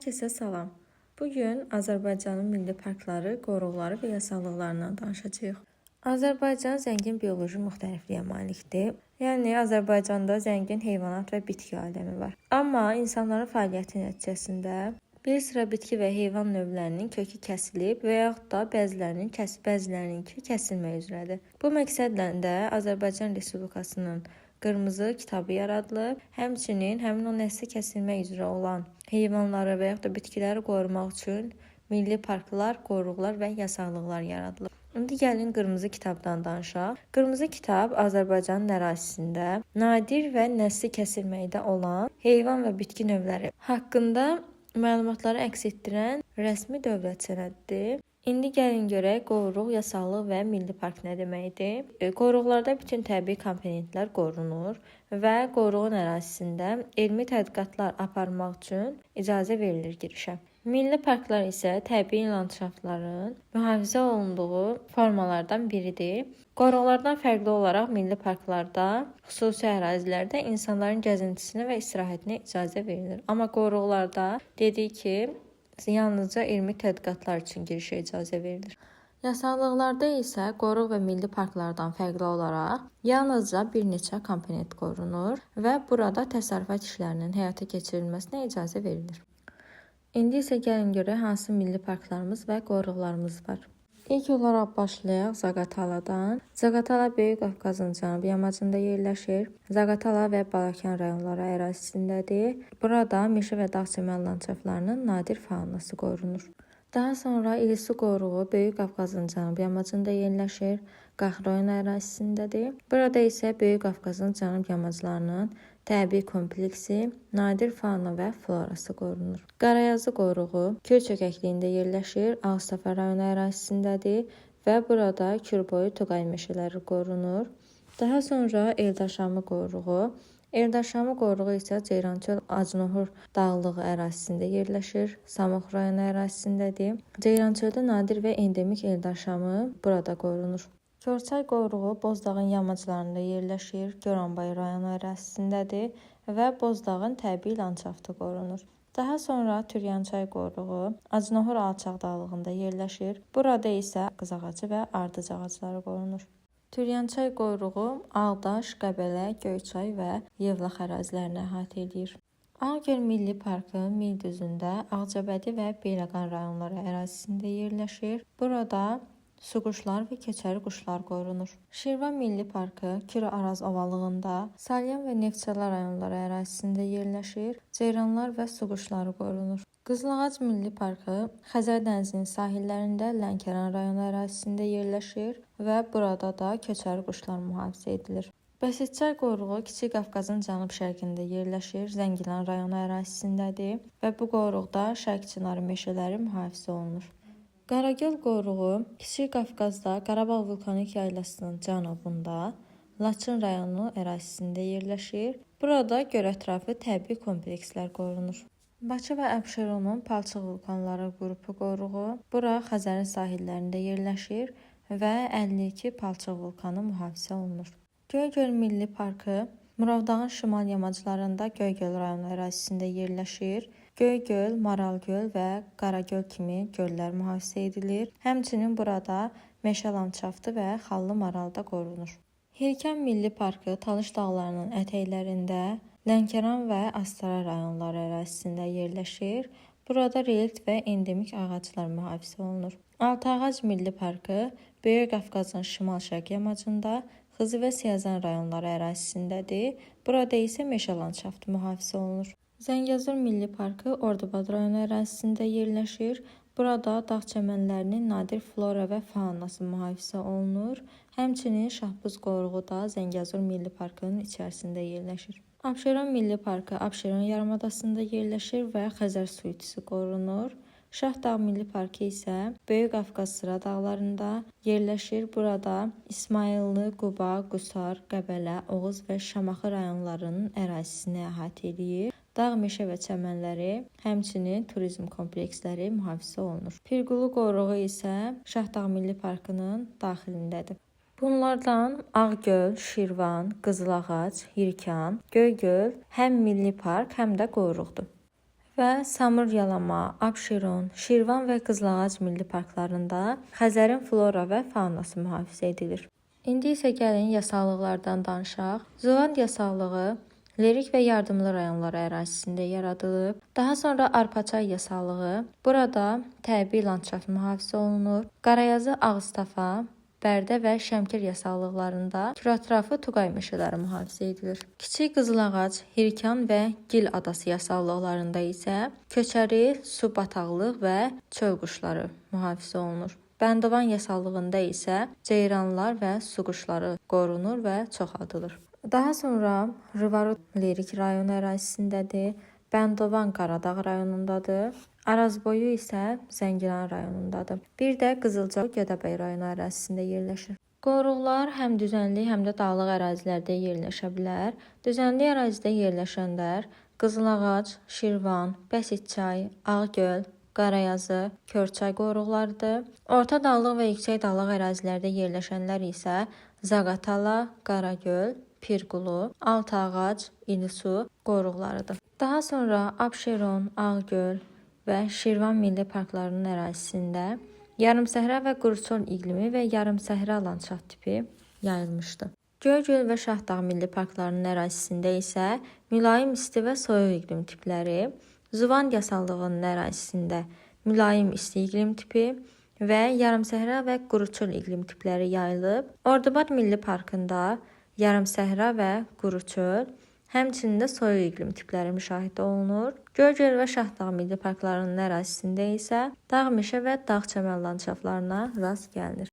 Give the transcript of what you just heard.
Hər kəsə salam. Bugün Azərbaycanın milli parkları, qoruqları və yasallıqlarından danışacağıq. Azərbaycan zəngin bioloji müxtəlifliyə malikdir. Yəni Azərbaycanda zəngin heyvanat və bitki aləmi var. Amma insanların fəaliyyəti nəticəsində bir sıra bitki və heyvan növlərinin kökü kəsilib və yaxud da bəzilərininki kəsilmək üzrədir. Bu məqsədlə də Azərbaycan Respublikasının Qırmızı kitabı yaradılıb. Həmçinin həmin o nəsli kəsilmək üzrə olan heyvanları və yaxud da bitkiləri qorumaq üçün milli parklar, qoruqlar və yasallıqlar yaradılıb. İndi gəlin Qırmızı kitabdan danışaq. Qırmızı kitab Azərbaycanın ərazisində nadir və nəsli kəsilməkdə olan heyvan və bitki növləri haqqında məlumatları əks etdirən rəsmi dövlət sənədidir. İndi gəlin görək qoruq, yasallıq və milli park nə deməkdir? Qoruqlarda bütün təbii komponentlər qorunur və qoruğun ərazisində elmi tədqiqatlar aparmaq üçün icazə verilir girişə. Milli parklar isə təbii landşaftların mühafizə olunduğu formalardan biridir. Qoruqlardan fərqli olaraq milli parklarda, xüsusi ərazilərdə insanların gəzintisinə və istirahətinə icazə verilir. Amma qoruqlarda dedik ki, yalnızca elmi tədqiqatlar üçün girişə icazə verilir. Yasallıqlarda isə qoruq və milli parklardan fərqli olaraq yalnızca bir neçə komponent qorunur və burada təsərrüfat işlərinin həyata keçirilməsinə icazə verilir. İndi isə gəlin görək hansı milli parklarımız və qoruqlarımız var. İlk olaraq başlayaq Zaqataladan. Zaqatala Böyük Qafqazın cənub yamacında yerləşir. Zaqatala və Balakən rayonları ərazisindədir. Burada meşə və dağ çəmən landşaftlarının nadir faunası qorunur. Daha sonra İlisu qoruğu Böyük Qafqazın cənub yamacında yerləşir. Qax rayon ərazisindədir. Burada isə Böyük Qafqazın cənub yamaclarının təbii kompleksi, nadir fauna və florası qorunur. Qarayazı qoruğu Kür çökəkliyində yerləşir, Ağstafa rayonu ərazisindədir və burada Kürboyu Tuqay meşələri qorunur. Daha sonra Eldaşamı qoruğu. Eldaşamı qoruğu isə Ceyrançöl Acnohur dağlığı ərazisində yerləşir, Samux rayonu ərazisindədir. Ceyrançöldə nadir və endemik Eldaşamı burada qorunur. Körçay qoruğu Bozdağın yamaclarında yerləşir, Goranbay rayonu ərazisindədir və Bozdağın təbii landşaftı qorunur. Daha sonra Türyançay qoruğu Acnohur alçaq dağlığında yerləşir. Burada isə qız ağacı və ardıc ağacları qorunur. Türyançay qoruğu Ağdaş, Qəbələ, Göyçay və Yevlax ərazilərini əhatə edir. Ağgöl Milli Parkı Mil düzündə Ağcabədi və Beyləqan rayonları ərazisində yerləşir. Burada su quşlar və keçəri quşlar qorunur. Şirvan Milli Parkı Kür-Araz ovalığında Salyan və Neftçala rayonları ərazisində yerləşir. Ceyranlar və su quşları qorunur. Qızılağac Milli Parkı Xəzər dənizinin sahillərində Lənkəran rayonu ərazisində yerləşir və burada da keçəri quşlar mühafizə edilir. Bəsitçay qoruğu Kiçik Qafqazın cənub-şərqində yerləşir, Zəngilan rayonu ərazisindədir və bu qoruqda şərq çinarı meşələri mühafizə olunur. Qaragöl qoruğu Kiçik Qafqazda Qarabağ vulkanik yaylasının cənubunda Laçın rayonu ərazisində yerləşir. Burada göl-ətrafı təbii komplekslər qorunur. Bakı və Əbşeronun Palçıq vulkanları qrupu qoruğu bura Xəzərin sahillərində yerləşir və 52 Palçıq vulkanı mühafizə olunur. Göygöl Milli Parkı Murovdağın şimal yamaclarında Göygöl rayonu ərazisində yerləşir. Göygöl, Maralgöl və Qaragöl kimi göllər mühafizə edilir. Həmçinin burada meşə landşaftı və xallı maral da qorunur. Hirkən Milli Parkı Talış dağlarının ətəklərində Lənkəran və Astara rayonları ərazisində yerləşir. Burada relikt və endemik ağaclar mühafizə olunur. Altıağac Milli Parkı Böyük Qafqazın şimal-şərq yamacında Xızı və Siyazan rayonları ərazisindədir. Burada isə meşə landşaftı mühafizə olunur. Zəngəzur Milli Parkı Ordubad rayonu ərazisində yerləşir. Burada dağ çəmənlərinin nadir flora və faunası mühafizə olunur. Həmçinin Şahbuz qoruğu da Zəngəzur Milli Parkının içərisində yerləşir. Abşeron Milli Parkı Abşeron yarımadasında yerləşir və Xəzər su itisi qorunur. Şahdağ Milli Parkı isə Böyük Qafqaz sıra dağlarında yerləşir. Burada İsmayıllı, Quba, Qusar, Qəbələ, Oğuz və Şamaxı rayonlarının ərazisini əhatə edir. Dağ, meşə və çəmənləri, həmçinin turizm kompleksləri mühafizə olunur. Pirqulu qoruğu isə Şahdağ Milli Parkının daxilindədir. Bunlardan Ağgöl, Şirvan, Qızılağac, Hirkan, Göygöl həm milli park, həm də qoruqdur. və Samur-Yalama, Abşeron, Şirvan və Qızılağac milli parklarında Xəzərin flora və faunası mühafizə edilir. İndi isə gəlin yasallıqlardan danışaq. Zuvad yasallığı Lerik və yardımlı rayonları ərazisində yaradılıb. Daha sonra Arpaçay yasallığı. Burada təbii landşaft mühafizə olunur. Qarayazı, Ağstafa, Bərdə və Şəmkir yasallıqlarında küratrafı Tuqay meşələri mühafizə edilir. Kiçik Qızılağac, Hirkan və Gil adası yasallıqlarında isə köçəri, su bataqlıq və çöl quşları mühafizə olunur. Bəndovan yasallığında isə ceyranlar və su quşları qorunur və çoxaldılır. Daha sonra Rıvarot Lerik rayonu ərazisindədir. Bəndovan Qaradağ rayonundadır. Arazboyu isə Zəngilan rayonundadır. Bir də Qızılca Gədəbəy rayonu ərazisində yerləşir. Qoruqlar həm düzənlik, həm də dağlıq ərazilərdə yerləşə bilər. Düzənlik ərazidə yerləşənlər Qızılağac, Şirvan, Bəsitçay, Ağgöl, Qarayazı, Körçay qoruqlarıdır. Orta dağlıq və yüksək dağlıq ərazilərdə yerləşənlər isə Zaqatala, Qaragöl, Pirqulu, Altağac, İlisu qoruqlarıdır. Daha sonra Abşeron, Ağgöl və Şirvan milli parklarının ərazisində yarımsəhra və quruçol iqlimi və yarımsəhra landşaft tipi yayılmışdır. Göygöl və Şahdağ milli parklarının ərazisində isə mülayim isti və soyuq iqlim tipləri, Zuvan yasallığının ərazisində mülayim isti iqlim tipi və yarımsəhra və quruçol iqlim tipləri yayılıb. Ordubad milli parkında yarımsəhra və quruçöl, həmçinin də soyuq iqlim tipləri müşahidə olunur. Göygöl və Şahdağ milli parklarının ərazisində isə dağ meşə və dağ çəmən landşaftlarına rast gəlinir.